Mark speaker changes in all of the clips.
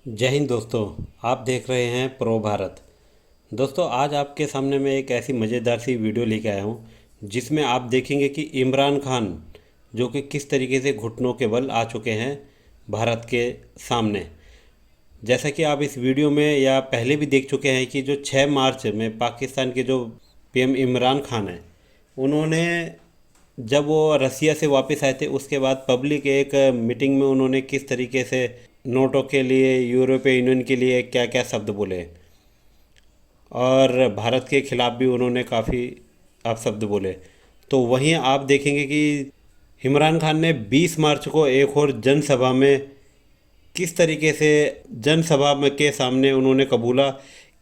Speaker 1: जय हिंद दोस्तों। आप देख रहे हैं प्रो भारत। दोस्तों, आज आपके सामने मैं एक ऐसी मज़ेदार सी वीडियो लेके आया हूँ जिसमें आप देखेंगे कि इमरान खान जो कि किस तरीके से घुटनों के बल आ चुके हैं भारत के सामने। जैसा कि आप इस वीडियो में या पहले भी देख चुके हैं कि जो 6 मार्च में पाकिस्तान के जो पीएम इमरान खान हैं, उन्होंने जब वो रसिया से वापस आए थे उसके बाद पब्लिक एक मीटिंग में उन्होंने किस तरीके से नोटों के लिए, यूरोपीय यूनियन के लिए क्या क्या शब्द बोले और भारत के खिलाफ भी उन्होंने काफ़ी अपशब्द बोले। तो वहीं आप देखेंगे कि इमरान खान ने 20 मार्च को एक और जनसभा में किस तरीके से जनसभा में के सामने उन्होंने कबूला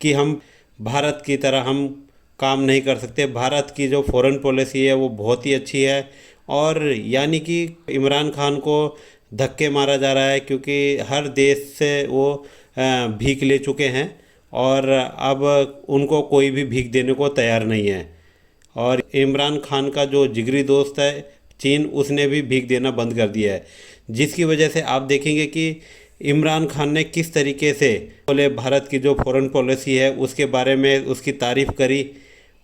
Speaker 1: कि हम भारत की तरह हम काम नहीं कर सकते। भारत की जो फॉरेन पॉलिसी है वो बहुत ही अच्छी है और यानी कि इमरान खान को धक्के मारा जा रहा है क्योंकि हर देश से वो भीख ले चुके हैं और अब उनको कोई भी भीख देने को तैयार नहीं है। और इमरान खान का जो जिगरी दोस्त है चीन, उसने भी भीख देना बंद कर दिया है, जिसकी वजह से आप देखेंगे कि इमरान खान ने किस तरीके से बोले भारत की जो फॉरेन पॉलिसी है उसके बारे में उसकी तारीफ़ करी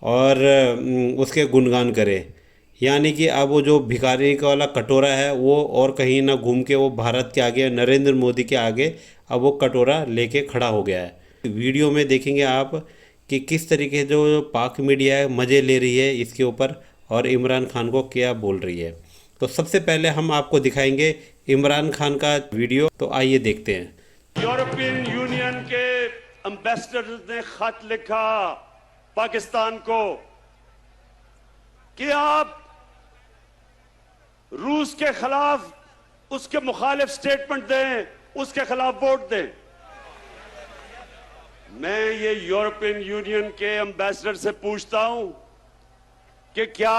Speaker 1: और उसके गुणगान करे। यानी कि अब वो जो भिखारी का वाला कटोरा है वो और कहीं ना घूम के वो भारत के आगे, नरेंद्र मोदी के आगे अब वो कटोरा लेके खड़ा हो गया है। वीडियो में देखेंगे आप कि किस तरीके जो पाक मीडिया है मज़े ले रही है इसके ऊपर और इमरान खान को क्या बोल रही है। तो सबसे पहले हम आपको दिखाएंगे इमरान खान का वीडियो, तो आइए देखते हैं।
Speaker 2: यूरोपियन यूनियन के एम्बेसडर ने खत लिखा पाकिस्तान को कि आप रूस के खिलाफ उसके मुखालिफ स्टेटमेंट दें, उसके खिलाफ वोट दें। मैं ये यूरोपियन यूनियन के एम्बेसडर से पूछता हूं कि क्या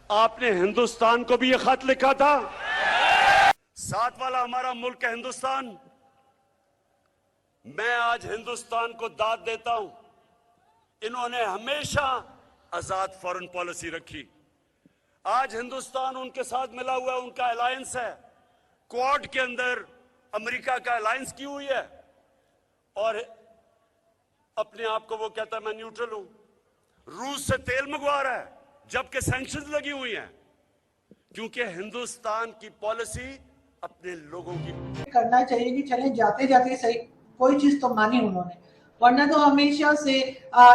Speaker 2: आपने हिंदुस्तान को भी ये खत लिखा था? साथ वाला हमारा मुल्क है हिंदुस्तान। मैं आज हिंदुस्तान को दाद देता हूं, इन्होंने हमेशा आजाद फॉरेन पॉलिसी रखी। आज हिंदुस्तान उनके साथ मिला हुआ है, उनका अलायंस है। क्वाड के अंदर अमेरिका का अलायंस की हुई है और अपने आप को वो कहता है मैं न्यूट्रल हूं। रूस से तेल मंगवा रहा है जबकि सैंक्शंस लगी हुई हैं, क्योंकि हिंदुस्तान की पॉलिसी अपने लोगों की
Speaker 3: करना चाहिए कि चले जाते जाते सही कोई चीज तो मानी उन्होंने, वरना तो हमेशा से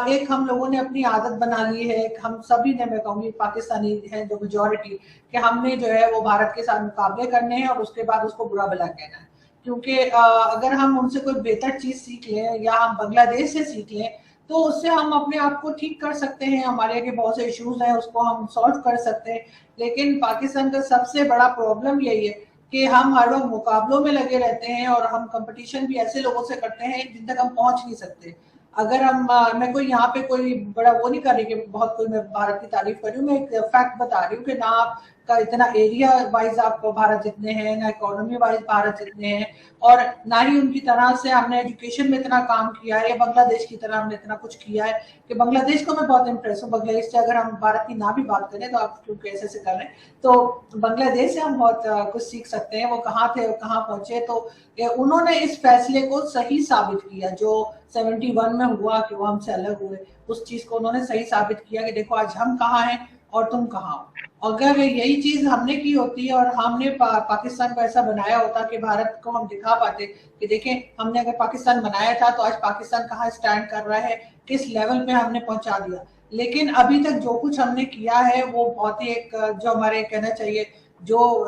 Speaker 3: एक हम लोगों ने अपनी आदत बना ली है, हम सभी ने, मैं कहूंगी पाकिस्तानी है जो मेजोरिटी, कि हमने जो है वो भारत के साथ मुकाबले करने हैं और उसके बाद उसको बुरा भला कहना है। क्योंकि अगर हम उनसे कोई बेहतर चीज सीख लें या हम बांग्लादेश से सीख लें तो उससे हम अपने आप को ठीक कर सकते हैं। हमारे आगे बहुत से इश्यूज हैं, उसको हम सॉल्व कर सकते हैं। लेकिन पाकिस्तान का सबसे बड़ा प्रॉब्लम यही है कि हम हर वक्त मुकाबलों में लगे रहते हैं और हम कंपटीशन भी ऐसे लोगों से करते हैं जिन तक हम पहुंच नहीं सकते। अगर हम मैं कोई यहाँ पे कोई बड़ा वो नहीं कर रही कि बहुत कोई मैं भारत की तारीफ कर रही हूँ, मैं एक फैक्ट बता रही हूँ कि ना आपका इतना एरिया वाइज आप भारत जितने हैं, ना इकोनॉमी वाइज भारत जितने हैं, और ना ही उनकी तरह से हमने एजुकेशन में इतना काम किया है या बांग्लादेश की तरह हमने इतना कुछ किया है कि बांग्लादेश को मैं बहुत इंप्रेस हूँ। बांग्लादेश से अगर हम भारत की ना भी बात करें तो आप क्योंकि ऐसे कर रहे हैं, तो बांग्लादेश से हम बहुत कुछ सीख सकते हैं। वो कहाँ थे, वो कहाँ पहुंचे, तो उन्होंने इस फैसले को सही साबित किया जो 71 में हुआ कि वो हमसे अलग हुए, उस चीज को उन्होंने सही साबित किया कि देखो आज हम कहाँ हैं और तुम कहाँ हो। अगर यही चीज हमने की होती है और हमने पाकिस्तान को ऐसा बनाया होता कि भारत को हम दिखा पाते कि देखें हमने अगर पाकिस्तान बनाया था तो आज पाकिस्तान कहाँ स्टैंड कर रहा है, किस लेवल पे हमने पहुंचा दिया। लेकिन अभी तक जो कुछ हमने किया है वो बहुत ही एक जो हमारे कहना चाहिए जो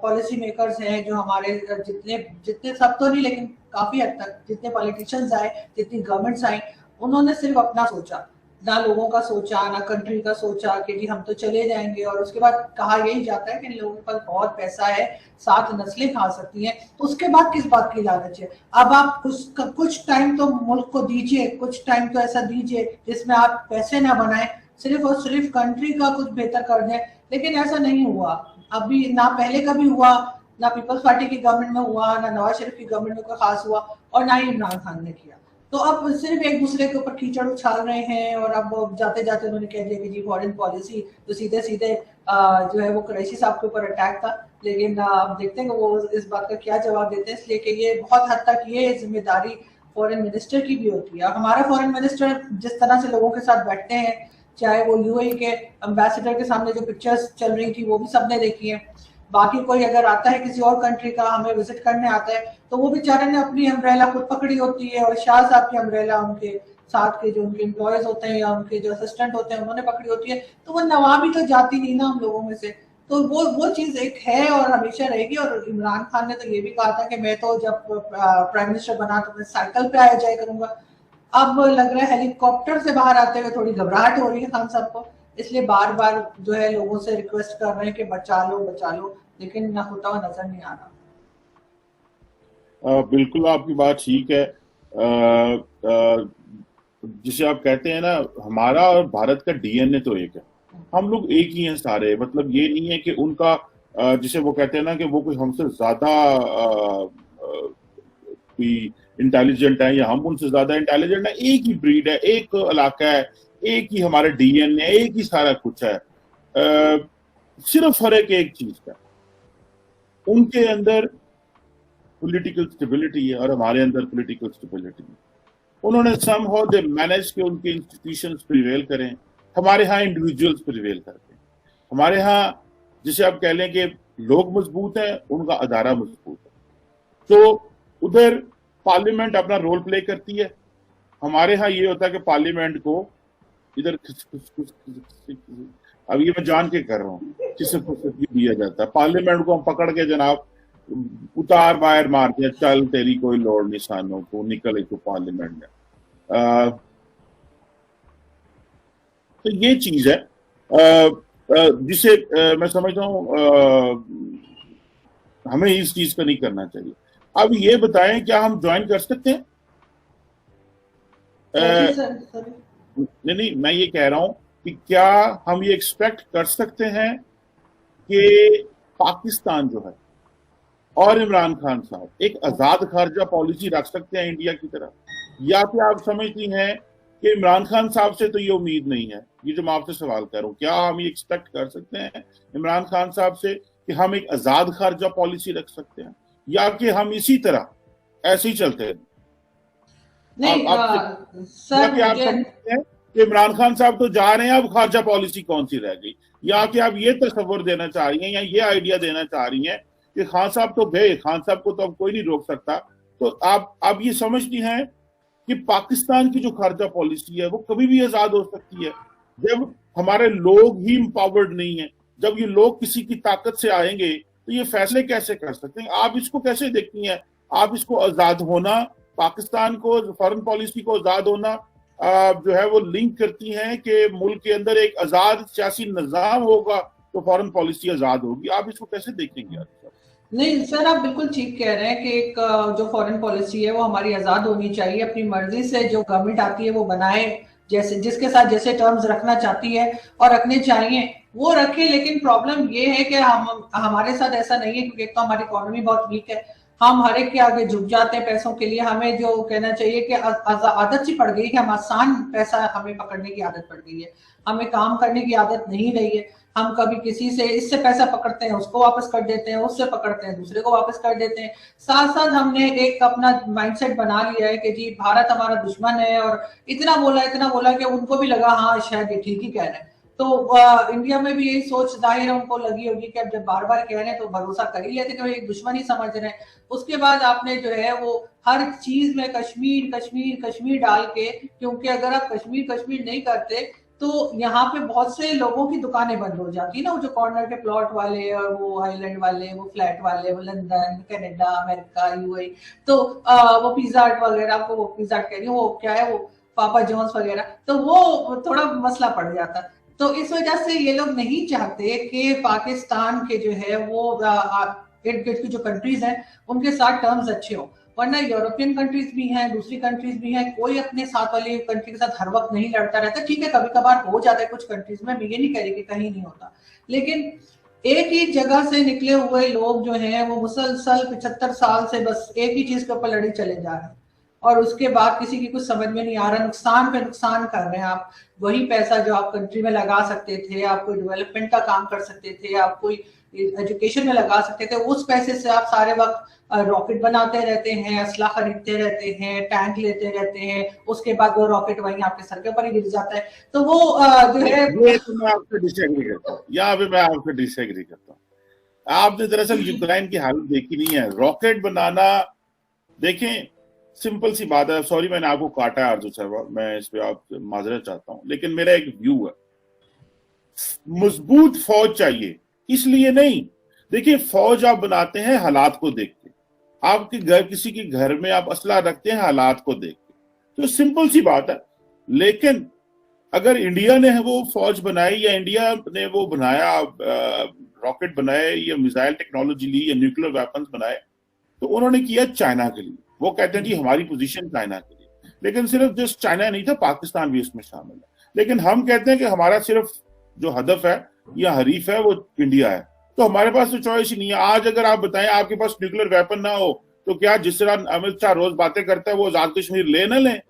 Speaker 3: पॉलिसी मेकर्स हैं, जो हमारे जितने जितने सब तो नहीं लेकिन काफी हद तक जितने पॉलिटिशियंस आए, जितनी गवर्नमेंट्स आई, उन्होंने सिर्फ अपना सोचा, ना लोगों का सोचा, ना कंट्री का सोचा कि जी हम तो चले जाएंगे। और उसके बाद कहा यही जाता है कि इन लोगों के पास बहुत पैसा है, 7 नस्लें खा सकती हैं, तो उसके बाद किस बात की लालच है। अब आप कुछ टाइम तो मुल्क को दीजिए, कुछ टाइम तो ऐसा दीजिए जिसमें आप पैसे ना बनाए, सिर्फ और सिर्फ कंट्री का कुछ बेहतर कर दें। लेकिन ऐसा नहीं हुआ, अभी ना पहले कभी हुआ, ना पीपल्स पार्टी की गवर्नमेंट में हुआ, ना नवाज शरीफ की गवर्नमेंट में कोई खास हुआ, और ना ही इमरान खान ने किया। तो अब सिर्फ एक दूसरे के ऊपर कीचड़ उछाल रहे हैं। और अब जाते जाते उन्होंने कह दिया कि जी फॉरेन पॉलिसी, तो सीधे सीधे जो है वो कुरैशी साहब के ऊपर अटैक था। लेकिन आप देखते हैं कि वो इस बात का क्या जवाब देते हैं, इसलिए कि ये बहुत हद तक ये जिम्मेदारी फॉरेन मिनिस्टर की भी होती है। हमारा फॉरेन मिनिस्टर जिस तरह से लोगों के साथ बैठते हैं, चाहे वो यूएई के एम्बेसडर के सामने जो पिक्चर्स चल रही थी वो भी सबने देखी है। बाकी कोई अगर आता है किसी और कंट्री का, हमें विजिट करने आता है, तो वो बेचारे ने अपनी अम्ब्रेला खुद पकड़ी होती है और शाह साहब की अम्ब्रेला उनके साथ के जो उनके एम्प्लॉयज होते हैं या उनके जो असिस्टेंट होते हैं उन्होंने पकड़ी होती है, तो वो नवा भी तो जाती नहीं ना हम लोगों में से। तो वो चीज एक है और हमेशा रहेगी। और इमरान खान ने तो ये भी कहा था कि मैं तो जब प्राइम मिनिस्टर बना तो मैं साइकिल पे आया जाया करूंगा। अब लग रहा है हेलीकॉप्टर से बाहर आते हुए थोड़ी घबराहट हो रही है खान साहब को, इसलिए बार बार जो है लोगों से रिक्वेस्ट कर रहे हैं कि बचा लो, लेकिन ना होता हुआ नजर नहीं आ रहा।
Speaker 4: बिल्कुल आपकी बात ठीक है। जिसे आप कहते हैं ना, हमारा और भारत का डीएनए तो एक है, हम लोग एक ही हैं सारे। मतलब ये नहीं है कि उनका जिसे वो कहते हैं ना कि वो कोई हमसे ज्यादा कोई इंटेलिजेंट है या हम उनसे ज्यादा इंटेलिजेंट है। एक ही ब्रीड है, एक इलाका है, एक ही हमारा डीएनए, एक ही सारा कुछ है। सिर्फ फर्क एक चीज का, उनके अंदर पॉलिटिकल स्टेबिलिटी है और हमारे अंदर पॉलिटिकल स्टेबिलिटी है। उन्होंने समहाउ दे मैनेज के उनके इंस्टीट्यूशंस प्रिवेल करें, हमारे यहाँ इंडिविजुअल्स प्रिवेल करते हैं। हमारे यहाँ जिसे आप कह लें कि लोग मजबूत हैं, उनका अदारा मजबूत है। तो उधर पार्लियामेंट अपना रोल प्ले करती है, हमारे यहाँ ये होता है कि पार्लियामेंट को इधर अब ये मैं जान के कर रहा हूँ किसे दिया जाता है। पार्लियामेंट को हम पकड़ के जनाब उतार बाहर मार दिया, चल तेरी कोई लोड़ नहीं सानों को, निकल एक पार्लियामेंट में। तो ये चीज है जिसे मैं समझता हूँ हमें इस चीज का नहीं करना चाहिए। अब ये बताएं, क्या हम ज्वाइन कर सकते हैं? नहीं, मैं ये कह रहा हूं कि क्या हम ये एक्सपेक्ट कर सकते हैं कि पाकिस्तान जो है और इमरान खान साहब एक आजाद खारजा पॉलिसी रख सकते हैं इंडिया की तरह, या फिर आप समझती हैं कि इमरान खान साहब से तो ये उम्मीद नहीं है? ये जो मैं आपसे सवाल कर रहा हूँ, क्या हम ये एक्सपेक्ट कर सकते हैं इमरान खान साहब से कि हम एक आजाद खारजा पॉलिसी रख सकते हैं, या कि हम इसी तरह ऐसे ही चलते हैं?
Speaker 3: नहीं
Speaker 4: सर, आप समझते हैं कि इमरान खान साहब तो जा रहे हैं, अब खारजा पॉलिसी कौन सी रह गई? या कि आप ये तस्वर देना चाह रही हैं या ये आइडिया देना चाह रही हैं कि खान साहब तो गए, खान साहब को तो अब कोई नहीं रोक सकता? तो आप ये समझती हैं कि पाकिस्तान की जो खारजा पॉलिसी है वो कभी भी आजाद हो सकती है जब हमारे लोग ही एम्पावर्ड नहीं है? जब ये लोग किसी की ताकत से आएंगे तो ये फैसले कैसे कर सकते हैं? आप इसको कैसे देखती हैं? आप इसको आजाद होना, पाकिस्तान को फॉरेन पॉलिसी को आजाद होना जो है वो लिंक करती हैं कि मुल्क के अंदर एक आजाद सियासी निजाम होगा तो फॉरेन पॉलिसी आजाद होगी? आप इसको कैसे देखेंगे?
Speaker 3: नहीं सर, आप बिल्कुल ठीक कह रहे हैं कि एक जो फॉरेन पॉलिसी है वो हमारी आजाद होनी चाहिए, अपनी मर्जी से जो गवर्नमेंट आती है वो बनाए, जैसे जिसके साथ जैसे टर्म्स रखना चाहती है और रखने चाहिए वो रखे। लेकिन प्रॉब्लम ये है कि हमारे साथ ऐसा नहीं है, क्योंकि एक तो हमारी इकोनॉमी बहुत वीक है, हम हर एक के आगे झुक जाते हैं पैसों के लिए। हमें जो कहना चाहिए कि आदत सी पड़ गई कि हम आसान पैसा हमें पकड़ने की आदत पड़ गई है, हमें काम करने की आदत नहीं रही है। हम कभी किसी से इससे पैसा पकड़ते हैं, उसको वापस कर देते हैं, उससे पकड़ते हैं, दूसरे को वापस कर देते हैं। साथ साथ हमने एक अपना माइंडसेट बना लिया है कि जी भारत हमारा दुश्मन है, और इतना बोला कि उनको भी लगा हाँ शायद ये ठीक ही कह रहे हैं। तो इंडिया में भी यही सोच जाहिर है उनको लगी होगी कि अब जब बार बार कह रहे हैं तो भरोसा कर ही लेते कि भाई दुश्मन ही समझ रहे हैं। उसके बाद आपने जो है वो हर चीज में कश्मीर कश्मीर कश्मीर डाल के, क्योंकि अगर आप कश्मीर कश्मीर नहीं करते तो यहाँ पे बहुत से लोगों की दुकानें बंद हो जाती है ना, वो जो कॉर्नर के प्लॉट वाले और वो आइलैंड वाले, वो फ्लैट वाले, वो लंदन, कनाडा, अमेरिका, यूएई, तो वो पिज्जा हट वगैरह, आपको वो पिज्जा हट कह रही हूँ, वो क्या है वो पापा जॉन्स वगैरह, तो वो थोड़ा मसला पड़ जाता। तो इस वजह से ये लोग नहीं चाहते कि पाकिस्तान के जो है वो इर्द गिर्द की जो कंट्रीज हैं उनके साथ टर्म्स अच्छे हों। वरना यूरोपियन कंट्रीज भी हैं, दूसरी कंट्रीज भी हैं, कोई अपने साथ वाली कंट्री के साथ हर वक्त नहीं लड़ता रहता। ठीक है, कभी कभार हो जाता है कुछ कंट्रीज में, मैं ये नहीं कह रही कि कहीं नहीं होता, लेकिन एक ही जगह से निकले हुए लोग जो हैं वो मुसलसल 75 साल से बस एक ही चीज के ऊपर लड़ी चले जा रहे हैं। और उसके बाद किसी की कुछ समझ में नहीं आ रहा, नुकसान पे नुकसान कर रहे हैं आप। वही पैसा जो आप कंट्री में लगा सकते थे, आप कोई डेवलपमेंट का काम कर सकते थे, आप कोई एजुकेशन में लगा सकते थे, उस पैसे से आप सारे वक्त रॉकेट बनाते रहते हैं, असला खरीदते रहते हैं, टैंक लेते रहते हैं, उसके बाद वो रॉकेट वहीं आपके सर के ऊपर ही गिर जाता है। तो वो जो है,
Speaker 4: ये तो मैं आपसे डिसएग्री करता हूँ, यहाँ पे मैं आपसे डिसएग्री करता हूँ। आपने दरअसल यूक्रेन की हालत देखी नहीं है। रॉकेट बनाना, देखें, सिंपल सी बात है। सॉरी मैंने आपको काटा है आरजू साहब, मैं इस पे आप माजरत चाहता हूँ, लेकिन मेरा एक व्यू है, मजबूत फौज चाहिए, इसलिए नहीं। देखिए, फौज आप बनाते हैं हालात को देख के, आपके घर, किसी के घर में आप असला रखते हैं हालात को देख के, तो सिंपल सी बात है। लेकिन अगर इंडिया ने वो फौज बनाई या इंडिया ने वो बनाया, रॉकेट बनाए या मिसाइल टेक्नोलॉजी ली या न्यूक्लियर वेपन्स बनाए, तो उन्होंने किया चाइना के लिए। वो कहते हैं जी हमारी पोजीशन चाइना के लिए, लेकिन सिर्फ जस्ट चाइना नहीं था, पाकिस्तान भी इसमें शामिल है। लेकिन हम कहते हैं कि हमारा सिर्फ जो हदफ है या हरीफ है वो इंडिया है, तो हमारे पास तो चॉइस ही नहीं है। आज अगर आप बताएं आपके पास न्यूक्लियर वेपन ना हो, तो क्या जिस तरह अमित शाह रोज बातें करता है वो आजाद कश्मीर ले न लें?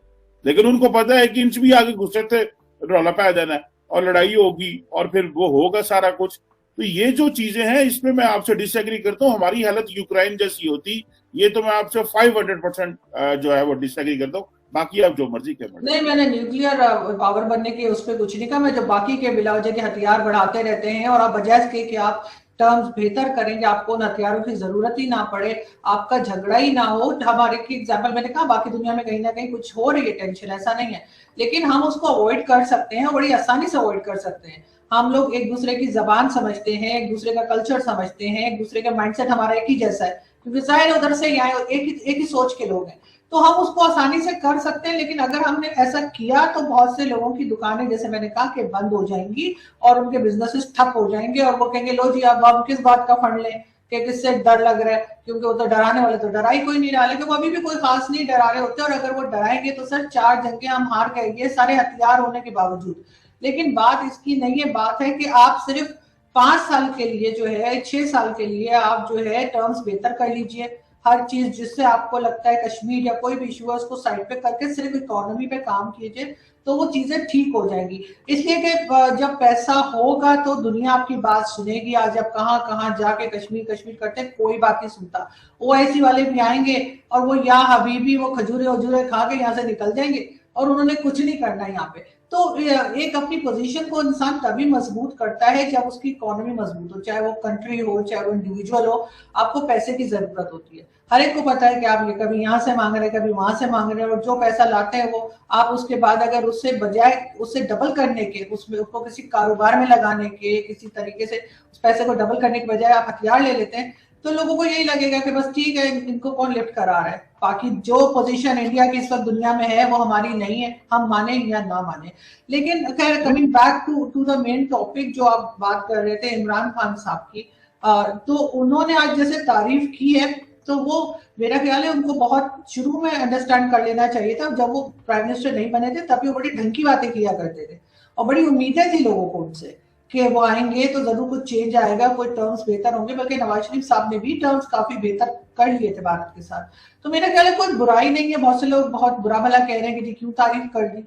Speaker 4: लेकिन उनको पता है कि इंच भी आगे घुसे थे रौला पाया देना है और लड़ाई होगी और फिर वो होगा सारा कुछ। तो ये जो चीजें हैं इसमें मैं आपसे डिसएग्री करता हूँ। हमारी हालत यूक्रेन जैसी होती, ये तो मैं आपसे 500% जो है वो डिसएग्री करता हूँ। बाकी आप जो मर्जी करें।
Speaker 3: नहीं, मैंने न्यूक्लियर पावर बनने के उस पर कुछ नहीं कहा। मैं जो बाकी के बिलावजह के हथियार बढ़ाते रहते हैं और आप बजाय इसके कि आप टर्म्स बेहतर करेंगे, आपको उन हथियारों की जरूरत ही ना पड़े, आपका झगड़ा ही ना हो। हमारे की एग्जाम्पल मैंने कहा, बाकी दुनिया में कहीं ना कहीं कुछ हो रही है टेंशन, ऐसा नहीं है, लेकिन हम उसको अवॉइड कर सकते हैं, बड़ी आसानी से अवॉइड कर सकते हैं। हम लोग एक दूसरे की जबान समझते हैं, एक दूसरे का कल्चर समझते हैं, एक दूसरे का माइंडसेट हमारा एक ही जैसा है, क्योंकि जाहिर उधर से यहाँ एक ही सोच के लोग हैं, तो हम उसको आसानी से कर सकते हैं। लेकिन अगर हमने ऐसा किया तो बहुत से लोगों की दुकानें, जैसे मैंने कहा, कि बंद हो जाएंगी और उनके बिजनेसेस ठप हो जाएंगे और वो कहेंगे लो जी अब हम किस बात का फंड लें, कि किससे डर लग रहा है, क्योंकि वो तो डराने वाले तो डरा ही कोई नहीं रहा, लेकिन वो अभी भी कोई खास नहीं डरा रहे होते। और अगर वो डराएंगे तो सर 4 जंगें हम हार गए, सारे हथियार होने के बावजूद। लेकिन बात इसकी नहीं है, बात है कि आप सिर्फ 5 साल के लिए जो है, 6 साल के लिए आप जो है टर्म्स बेहतर कर लीजिए। हर चीज जिससे आपको लगता है कश्मीर या कोई भी इशू है उसको साइड पे करके सिर्फ इकोनॉमी पे काम कीजिए, तो वो चीजें ठीक हो जाएंगी। इसलिए कि जब पैसा होगा तो दुनिया आपकी बात सुनेगी। आज आप कहाँ कहाँ जाके कश्मीर कश्मीर करते हैं, कोई बात नहीं सुनता। ओवैसी वाले भी आएंगे और वो या हबीबी वो खजूरे वजूरे खा के यहाँ से निकल जाएंगे और उन्होंने कुछ नहीं करना यहाँ पे। तो एक अपनी पोजीशन को इंसान तभी मजबूत करता है जब उसकी इकोनॉमी मजबूत हो, चाहे वो कंट्री हो चाहे वो इंडिविजुअल हो। आपको पैसे की जरूरत होती है, हर एक को पता है कि आप ये कभी यहाँ से मांग रहे हैं कभी वहां से मांग रहे हैं, और जो पैसा लाते हैं वो आप उसके बाद अगर उससे बजाय उससे डबल करने के, उसमें उसको किसी कारोबार में लगाने के, किसी तरीके से उस पैसे को डबल करने के बजाय आप हथियार ले लेते हैं, तो लोगों को यही लगेगा कि बस ठीक है, इनको कौन लिफ्ट करा रहा है। बाकी जो पोजीशन इंडिया की इस वक्त दुनिया में है वो हमारी नहीं है, हम माने या ना माने। लेकिन खैर, coming back to the main topic जो आप बात कर रहे थे इमरान खान साहब की, तो उन्होंने आज जैसे तारीफ की है, तो वो मेरा ख्याल है उनको बहुत शुरू में अंडरस्टैंड कर लेना चाहिए था। जब वो प्राइम मिनिस्टर नहीं बने थे तब भी वो बड़ी ढंग की बातें किया करते थे और बड़ी उम्मीदें थी लोगों को उनसे कि वो आएंगे तो जरूर कुछ चेंज आएगा, कोई टर्म्स बेहतर होंगे। बल्कि नवाज शरीफ साहब ने भी टर्म्स काफी बेहतर कर लिए थे भारत के साथ। तो मेरा ख्याल है कोई बुराई नहीं है। बहुत से लोग बहुत बुरा भला कह रहे हैं कि क्यों तारीफ कर दी।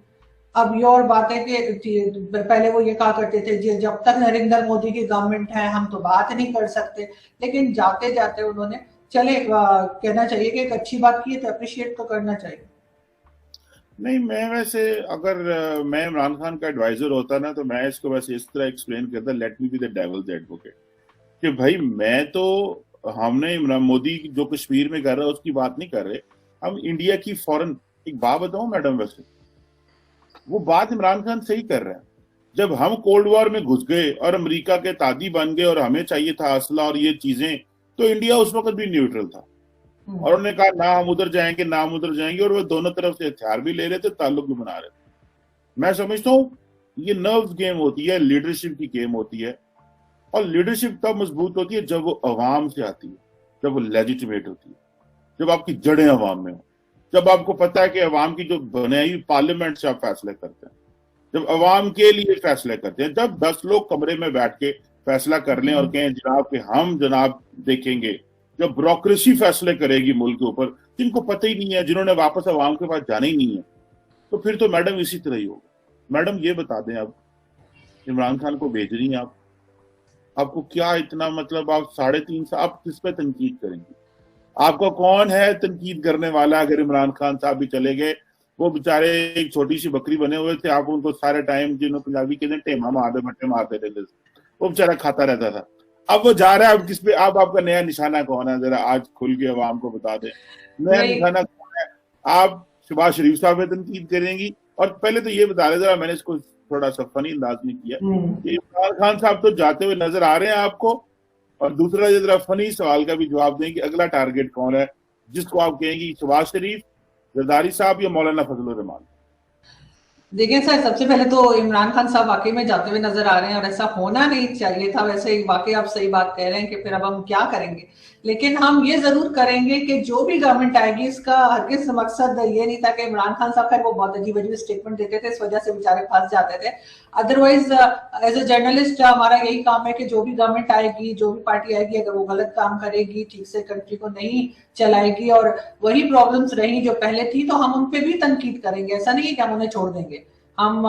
Speaker 3: अब ये और बात है कि पहले वो ये कहा करते थे जब तक नरेंद्र मोदी की गवर्नमेंट है हम तो बात नहीं कर सकते, लेकिन जाते जाते उन्होंने चले कहना चाहिए कि एक अच्छी बात की है तो अप्रिशिएट तो करना चाहिए।
Speaker 4: नहीं, मैं वैसे अगर मैं इमरान खान का एडवाइजर होता ना, तो मैं इसको वैसे इस तरह एक्सप्लेन करता, let me be the devil's advocate, कि भाई मैं तो, हमने इमरान मोदी जो कश्मीर में कर रहा है उसकी बात नहीं कर रहे, हम इंडिया की फॉरेन, एक बात बताऊं मैडम, वैसे वो बात इमरान खान सही कर रहे हैं। जब हम कोल्ड वॉर में घुस गए और अमेरिका के तादी बन गए और हमें चाहिए था असला और ये चीजें, तो इंडिया उस वक्त भी न्यूट्रल था और उन्होंने कहा ना हम उधर जाएंगे ना हम उधर जाएंगे, और वो दोनों तरफ से हथियार भी ले रहे थे, ताल्लुक भी बना रहे थे। मैं समझता हूँ ये नर्व्स गेम होती है, लीडरशिप की गेम होती है, और लीडरशिप तब मजबूत होती है जब वो अवाम से आती है, जब वो लेजिटिमेट होती है, जब आपकी जड़ें अवाम में हो, जब आपको पता है कि अवाम की जो बनाई पार्लियामेंट से आप फैसले करते हैं, जब अवाम के लिए फैसले करते हैं, जब 10 लोग कमरे में बैठ के फैसला कर लें और कहें जनाब कि हम जनाब देखेंगे जब ब्यूरोक्रेसी फैसले करेगी मुल्क के ऊपर, जिनको पता ही नहीं है, जिन्होंने वापस अवाम के पास जाना ही नहीं है, तो फिर तो मैडम इसी तरह ही होगा। मैडम ये बता दें, अब इमरान खान को भेज रही हैं आप, आपको क्या इतना मतलब, आप 3.5 साल आप किस पे तनकीद करेंगे? आपको कौन है तनकीद करने वाला? अगर इमरान खान साहब भी चले गए, वो बेचारे एक छोटी सी बकरी बने हुए थे, आप उनको सारे टाइम, जिन्होंने पंजाबी कहते हैं टेमा मारते बट्टे मारते रहते, वो बेचारा खाता रहता था। अब वो जा रहा है, अब किस पे, अब आपका नया निशाना कौन है? जरा आज खुल के अवाम को बता दें, नया निशाना कौन है? आप शहबाज शरीफ साहब पे तनकीद करेंगी? और पहले तो ये बता रहे, जरा मैंने इसको थोड़ा सा फनी अंदाज में किया कि इमरान खान साहब तो जाते हुए नजर आ रहे हैं आपको, और दूसरा जरा फनी सवाल का भी जवाब दें कि अगला टारगेट कौन है जिसको आप कहेंगी, शहबाज शरीफ, जरदारी साहब या मौलाना फजल रहमान?
Speaker 3: देखिए सर, सबसे पहले तो इमरान खान साहब वाकई में जाते हुए नजर आ रहे हैं और ऐसा होना नहीं चाहिए था। वैसे वाकई आप सही बात कह रहे हैं कि फिर अब हम क्या करेंगे, लेकिन हम ये जरूर करेंगे कि जो भी गवर्नमेंट आएगी, इसका हरगिज़ मकसद ये नहीं था कि इमरान खान साहब, खैर वो बहुत अजीब अजीब स्टेटमेंट देते थे, इस वजह से बेचारे फंस जाते थे। अदरवाइज एज ए जर्नलिस्ट हमारा यही काम है कि जो भी गवर्नमेंट आएगी, जो भी पार्टी आएगी, अगर वो गलत काम करेगी, ठीक से कंट्री को नहीं चलाएगी और वही प्रॉब्लम्स रही जो पहले थी, तो हम उन पे भी तनकीद करेंगे। ऐसा नहीं है कि हम उन्हें छोड़ देंगे। हम